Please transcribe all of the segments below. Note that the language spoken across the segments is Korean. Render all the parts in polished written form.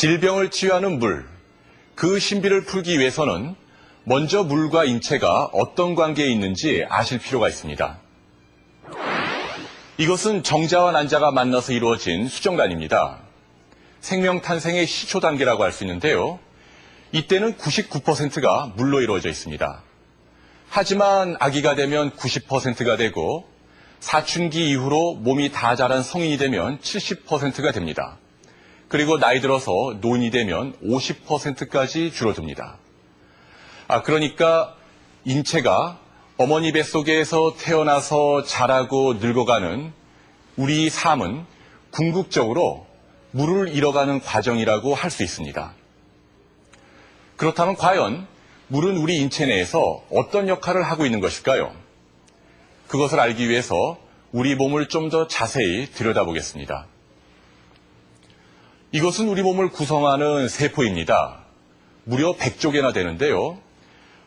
질병을 치유하는 물, 그 신비를 풀기 위해서는 먼저 물과 인체가 어떤 관계에 있는지 아실 필요가 있습니다. 이것은 정자와 난자가 만나서 이루어진 수정란입니다. 생명 탄생의 시초 단계라고 할 수 있는데요. 이때는 99%가 물로 이루어져 있습니다. 하지만 아기가 되면 90%가 되고 사춘기 이후로 몸이 다 자란 성인이 되면 70%가 됩니다. 그리고 나이 들어서 노인이 되면 50%까지 줄어듭니다. 그러니까 인체가 어머니 뱃속에서 태어나서 자라고 늙어가는 우리 삶은 궁극적으로 물을 잃어가는 과정이라고 할 수 있습니다. 그렇다면 과연 물은 우리 인체 내에서 어떤 역할을 하고 있는 것일까요? 그것을 알기 위해서 우리 몸을 좀 더 자세히 들여다보겠습니다. 이것은 우리 몸을 구성하는 세포입니다. 무려 100조 개나 되는데요.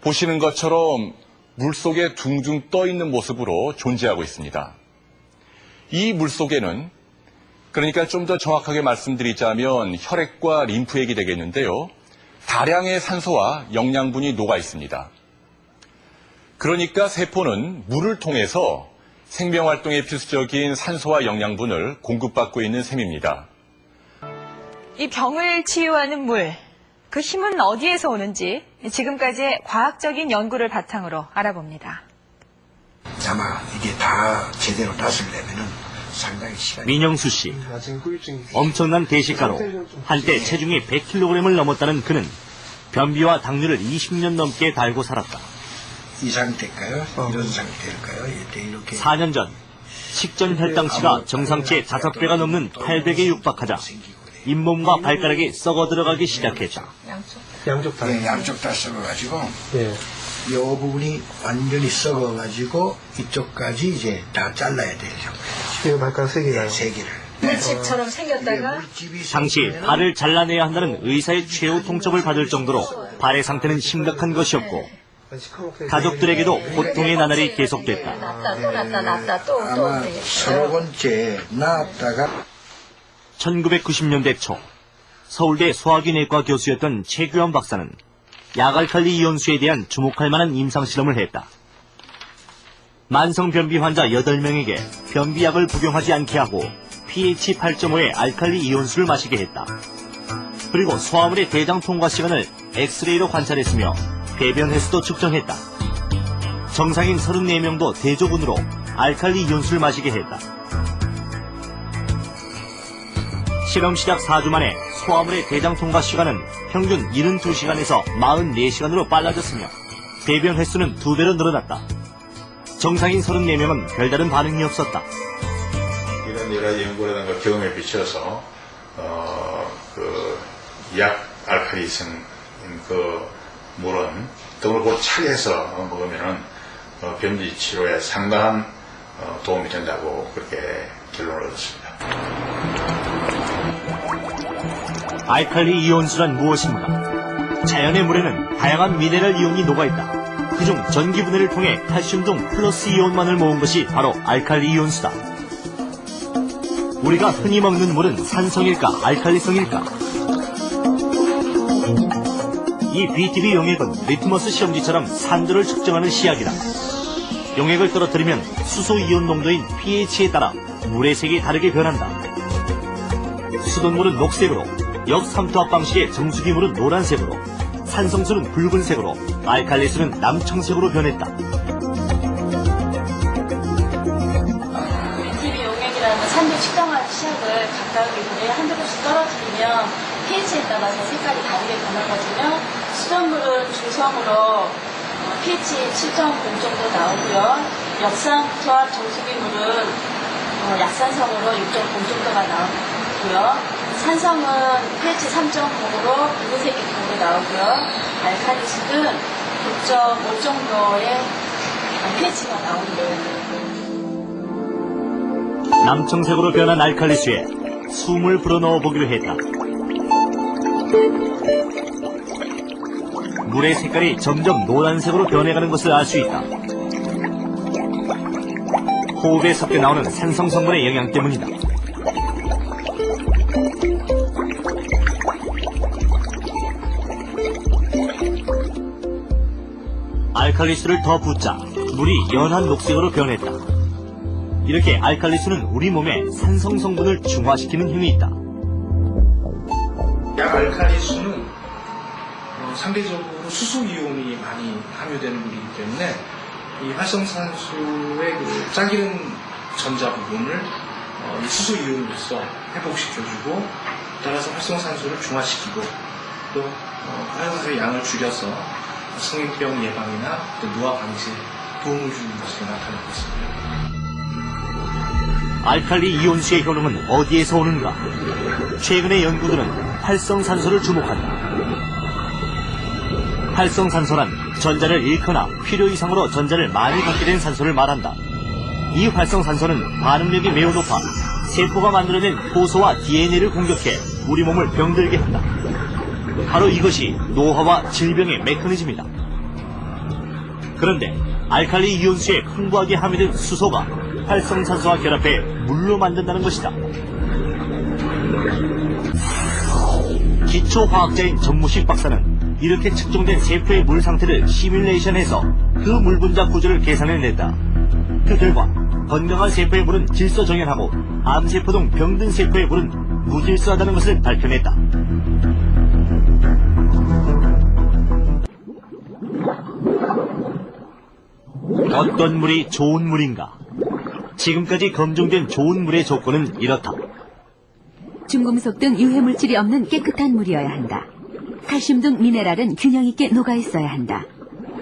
보시는 것처럼 물속에 둥둥 떠 있는 모습으로 존재하고 있습니다. 이 물속에는, 그러니까 좀 더 정확하게 말씀드리자면 혈액과 림프액이 되겠는데요. 다량의 산소와 영양분이 녹아 있습니다. 그러니까 세포는 물을 통해서 생명활동에 필수적인 산소와 영양분을 공급받고 있는 셈입니다. 이 병을 치유하는 물, 그 힘은 어디에서 오는지 지금까지의 과학적인 연구를 바탕으로 알아봅니다. 아마 이게 다 제대로 낫으려면은 상당히 시간이. 민영수 씨, 엄청난 대식가로 한때 체중이 100kg을 넘었다는 그는 변비와 당뇨를 20년 넘게 달고 살았다. 이 상태일까요? 이런 상태일까요? 이렇게 4년 전 식전 혈당치가 정상치의 5배가 넘는 800에 육박하자 잇몸과 발가락이 썩어 들어가기 시작했다. 양쪽 다. 네, 양쪽 다 썩어가지고 예. 이 부분이 완전히 썩어가지고 이쪽까지 이제 다 잘라야 돼요. 지금 발가락 3개가요? 네, 3개를. 물집처럼 생겼다가 당시 발을 잘라내야 한다는 의사의 최후 통첩을 받을 정도로 발의 상태는 심각한 것이었고 가족들에게도 고통의 나날이 계속됐다. 났다 또. 아마 3번째 나왔다가 1990년대 초 서울대 소화기내과 교수였던 최규환 박사는 약알칼리 이온수에 대한 주목할 만한 임상실험을 했다. 만성변비 환자 8명에게 변비약을 복용하지 않게 하고 pH 8.5의 알칼리 이온수를 마시게 했다. 그리고 소화물의 대장 통과 시간을 엑스레이로 관찰했으며 배변 횟수도 측정했다. 정상인 34명도 대조군으로 알칼리 이온수를 마시게 했다. 실험 시작 4주 만에 소화물의 대장 통과 시간은 평균 72시간에서 44시간으로 빨라졌으며 배변 횟수는 2배로 늘어났다. 정상인 34명은 별다른 반응이 없었다. 이런 여러 가지 연구라든가 경험에 비춰서 약 알칼리성 그 물은 등을 곧 차게 해서 먹으면은 변비 치료에 상당한 도움이 된다고 그렇게 결론을 얻었습니다. 알칼리 이온수란 무엇인가? 자연의 물에는 다양한 미네랄 이온이 녹아있다. 그중 전기분해를 통해 칼슘 등 플러스 이온만을 모은 것이 바로 알칼리 이온수다. 우리가 흔히 먹는 물은 산성일까 알칼리성일까? 이 BTB 용액은 리트머스 시험지처럼 산도를 측정하는 시약이다. 용액을 떨어뜨리면 수소 이온 농도인 pH에 따라 물의 색이 다르게 변한다. 수돗물은 녹색으로, 역삼투압 방식의 정수기물은 노란색으로, 산성수는 붉은색으로, 알칼리수는 남청색으로 변했다. BTB 용액이라는 산도 측정하는 시약을 각각 물에 한두 번씩 떨어뜨리면 pH에 따라서 색깔이 다르게 변하거든요. 수돗물은 중성으로 pH 7.0 정도 나오고요. 역삼투압 정수기물은 약산성으로 6.0 정도가 나오고요. 산성은 pH 3.0으로 붉은색이 정도 나오고요. 알칼리수는 9.5 정도의 pH가 나오는 거예요. 남청색으로 변한 알칼리수에 숨을 불어넣어 보기로 했다. 물의 색깔이 점점 노란색으로 변해가는 것을 알 수 있다. 호흡에 섞여 나오는 산성 성분의 영향 때문이다. 알칼리수를 더 붓자 물이 연한 녹색으로 변했다. 이렇게 알칼리수는 우리 몸의 산성 성분을 중화시키는 힘이 있다. 약 알칼리수는 상대적으로 수소 이온이 많이 함유되는 물이기 때문에 이 활성산소의 그 짝이른 전자 부분을 이 수소 이온으로서 회복시켜주고, 따라서 활성산소를 중화시키고, 또 활성산소의 양을 줄여서 성인병 예방이나 또 노화 방지에 도움을 주는 것으로 나타나고 있습니다. 알칼리 이온수의 효능은 어디에서 오는가? 최근의 연구들은 활성산소를 주목한다. 활성산소란 전자를 잃거나 필요 이상으로 전자를 많이 갖게 된 산소를 말한다. 이 활성산소는 반응력이 매우 높아 세포가 만들어낸 효소와 DNA를 공격해 우리 몸을 병들게 한다. 바로 이것이 노화와 질병의 메커니즘이다. 그런데 알칼리 이온수에 풍부하게 함유된 수소가 활성산소와 결합해 물로 만든다는 것이다. 기초화학자인 정무식 박사는 이렇게 측정된 세포의 물 상태를 시뮬레이션해서 그 물 분자 구조를 계산해냈다. 그 결과 건강한 세포의 물은 질서정연하고 암세포 등 병든 세포의 물은 무질서하다는 것을 밝혀냈다. 어떤 물이 좋은 물인가? 지금까지 검증된 좋은 물의 조건은 이렇다. 중금속 등 유해물질이 없는 깨끗한 물이어야 한다. 칼슘 등 미네랄은 균형 있게 녹아 있어야 한다.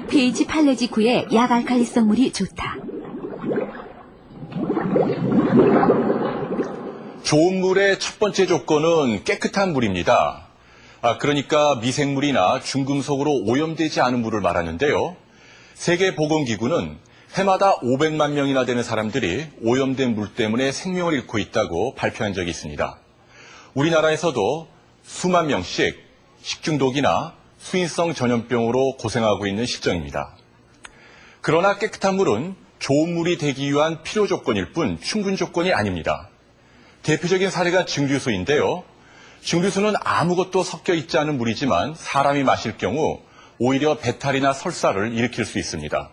pH 8 내지 9의 약알칼리성 물이 좋다. 좋은 물의 첫 번째 조건은 깨끗한 물입니다. 그러니까 미생물이나 중금속으로 오염되지 않은 물을 말하는데요. 세계보건기구는 해마다 500만 명이나 되는 사람들이 오염된 물 때문에 생명을 잃고 있다고 발표한 적이 있습니다. 우리나라에서도 수만 명씩 식중독이나 수인성 전염병으로 고생하고 있는 실정입니다. 그러나 깨끗한 물은 좋은 물이 되기 위한 필요 조건일 뿐 충분 조건이 아닙니다. 대표적인 사례가 증류수인데요. 증류수는 아무것도 섞여 있지 않은 물이지만 사람이 마실 경우 오히려 배탈이나 설사를 일으킬 수 있습니다.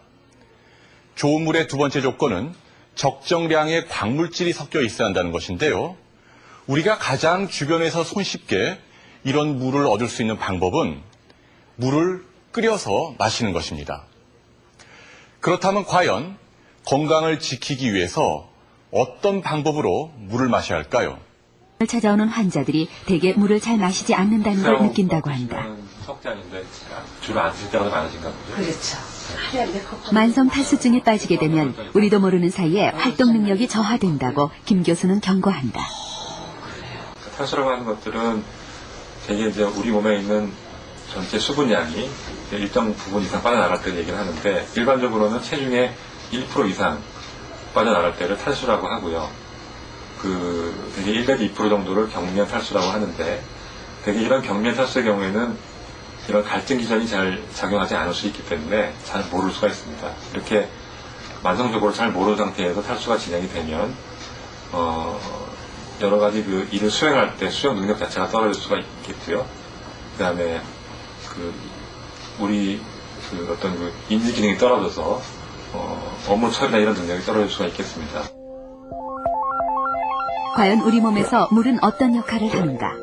좋은 물의 두 번째 조건은 적정량의 광물질이 섞여 있어야 한다는 것인데요. 우리가 가장 주변에서 손쉽게 이런 물을 얻을 수 있는 방법은 물을 끓여서 마시는 것입니다. 그렇다면 과연 건강을 지키기 위해서 어떤 방법으로 물을 마셔야 할까요? 찾아오는 환자들이 대개 물을 잘 마시지 않는다는 걸 느낀다고 한다. 석장인데 주로 안 쓸 때가 많으신가 보죠? 그렇죠. 만성 탈수증에 빠지게 되면 우리도 모르는 사이에 활동 능력이 저하된다고 김 교수는 경고한다. 탈수라고 하는 것들은 되게 이제 우리 몸에 있는 전체 수분량이 일정 부분 이상 빠져나갈 때를 얘기를 하는데, 일반적으로는 체중의 1% 이상 빠져나갈 때를 탈수라고 하고요. 되게 1 내지 2% 정도를 경미한 탈수라고 하는데, 되게 이런 경미한 탈수의 경우에는 이런 갈증 기전이 잘 작용하지 않을 수 있기 때문에 잘 모를 수가 있습니다. 이렇게 만성적으로 잘 모르는 상태에서 탈수가 진행이 되면 여러 가지 일을 수행할 때 수행 능력 자체가 떨어질 수가 있겠고요. 그다음에 우리 어떤 인지 기능이 떨어져서 업무 처리나 이런 능력이 떨어질 수가 있겠습니다. 과연 우리 몸에서 물은 어떤 역할을 하는가?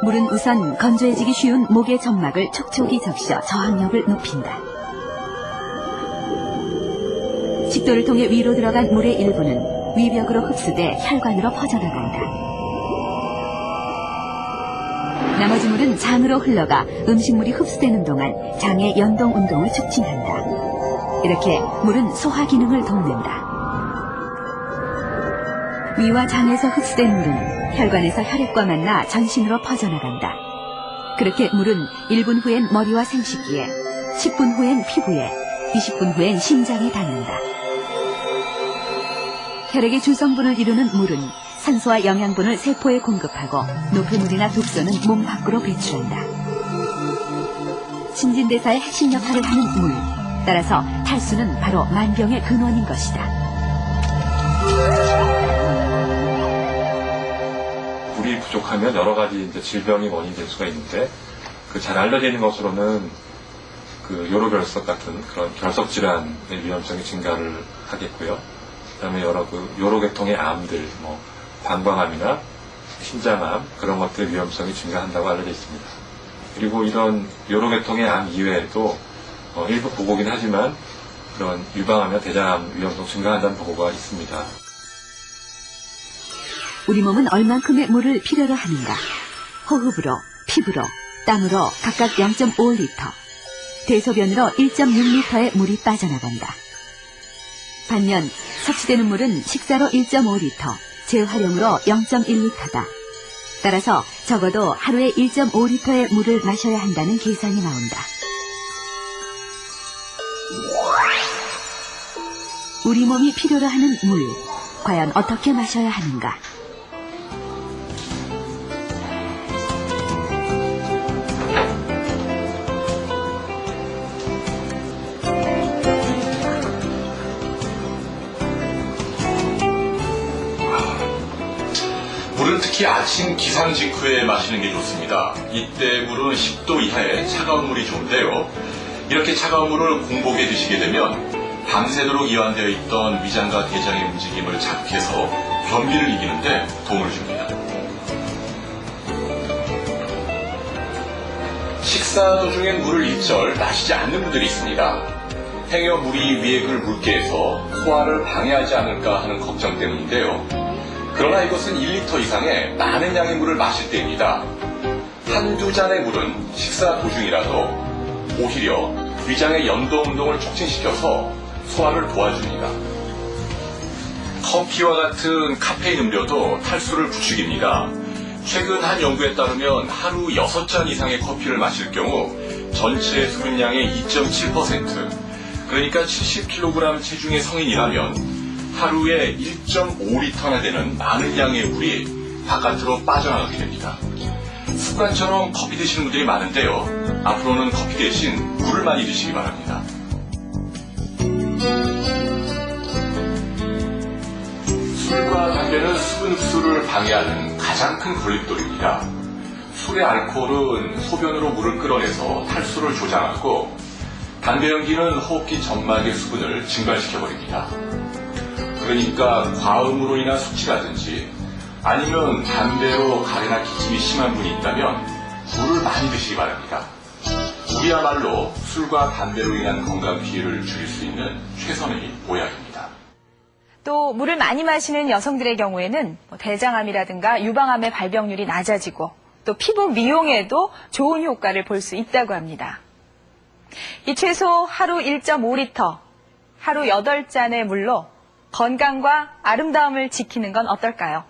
물은 우선 건조해지기 쉬운 목의 점막을 촉촉이 적셔 저항력을 높인다. 식도를 통해 위로 들어간 물의 일부는 위벽으로 흡수돼 혈관으로 퍼져나간다. 나머지 물은 장으로 흘러가 음식물이 흡수되는 동안 장의 연동 운동을 촉진한다. 이렇게 물은 소화 기능을 돕는다. 위와 장에서 흡수된 물은 혈관에서 혈액과 만나 전신으로 퍼져나간다. 그렇게 물은 1분 후엔 머리와 생식기에, 10분 후엔 피부에, 20분 후엔 심장에 닿는다. 혈액의 주성분을 이루는 물은 산소와 영양분을 세포에 공급하고 노폐물이나 독소는 몸 밖으로 배출한다. 신진대사의 핵심 역할을 하는 물. 따라서 탈수는 바로 만병의 근원인 것이다. 물이 부족하면 여러 가지 이제 질병이 원인이 될 수가 있는데, 잘 알려져 있는 것으로는 그 요로결석 같은 그런 결석 질환의 위험성이 증가를 하겠고요. 그다음에 여러 그 요로계통의 암들, 뭐 방광암이나 신장암 그런 것들의 위험성이 증가한다고 알려져 있습니다. 그리고 이런 요로계통의 암 이외에도 일부 보고긴 하지만 그런 유방암이나 대장암 위험성 증가한다는 보고가 있습니다. 우리 몸은 얼만큼의 물을 필요로 하는가? 호흡으로, 피부로, 땀으로 각각 0.5리터, 대소변으로 1.6리터의 물이 빠져나간다. 반면 섭취되는 물은 식사로 1.5리터, 재활용으로 0.1리터다. 따라서 적어도 하루에 1.5리터의 물을 마셔야 한다는 계산이 나온다. 우리 몸이 필요로 하는 물, 과연 어떻게 마셔야 하는가? 물은 특히 아침 기상 직후에 마시는 게 좋습니다. 이때 물은 10도 이하의 차가운 물이 좋은데요. 이렇게 차가운 물을 공복에 드시게 되면 밤새도록 이완되어 있던 위장과 대장의 움직임을 자극해서 변비를 이기는데 도움을 줍니다. 식사 도중엔 물을 일절 마시지 않는 분들이 있습니다. 행여 물이 위액을 묽게 해서 소화를 방해하지 않을까 하는 걱정 때문인데요. 그러나 이것은 1리터 이상의 많은 양의 물을 마실 때입니다. 한두 잔의 물은 식사 도중이라도 오히려 위장의 연도 운동을 촉진시켜서 소화를 도와줍니다. 커피와 같은 카페인 음료도 탈수를 부추깁니다. 최근 한 연구에 따르면 하루 6잔 이상의 커피를 마실 경우 전체 수분량의 2.7%, 그러니까 70kg 체중의 성인이라면 하루에 1.5리터나 되는 많은 양의 물이 바깥으로 빠져나가게 됩니다. 습관처럼 커피 드시는 분들이 많은데요. 앞으로는 커피 대신 물을 많이 드시기 바랍니다. 술과 담배는 수분 흡수를 방해하는 가장 큰 걸림돌입니다. 술의 알코올은 소변으로 물을 끌어내서 탈수를 조장하고 담배 연기는 호흡기 점막의 수분을 증발시켜버립니다. 그러니까 과음으로 인한 숙취라든지 아니면 담배로 가래나 기침이 심한 분이 있다면 물을 많이 드시기 바랍니다. 물이야말로 술과 담배로 인한 건강 피해를 줄일 수 있는 최선의 보약입니다. 또 물을 많이 마시는 여성들의 경우에는 대장암이라든가 유방암의 발병률이 낮아지고 또 피부 미용에도 좋은 효과를 볼 수 있다고 합니다. 이 최소 하루 1.5리터, 하루 8잔의 물로 건강과 아름다움을 지키는 건 어떨까요?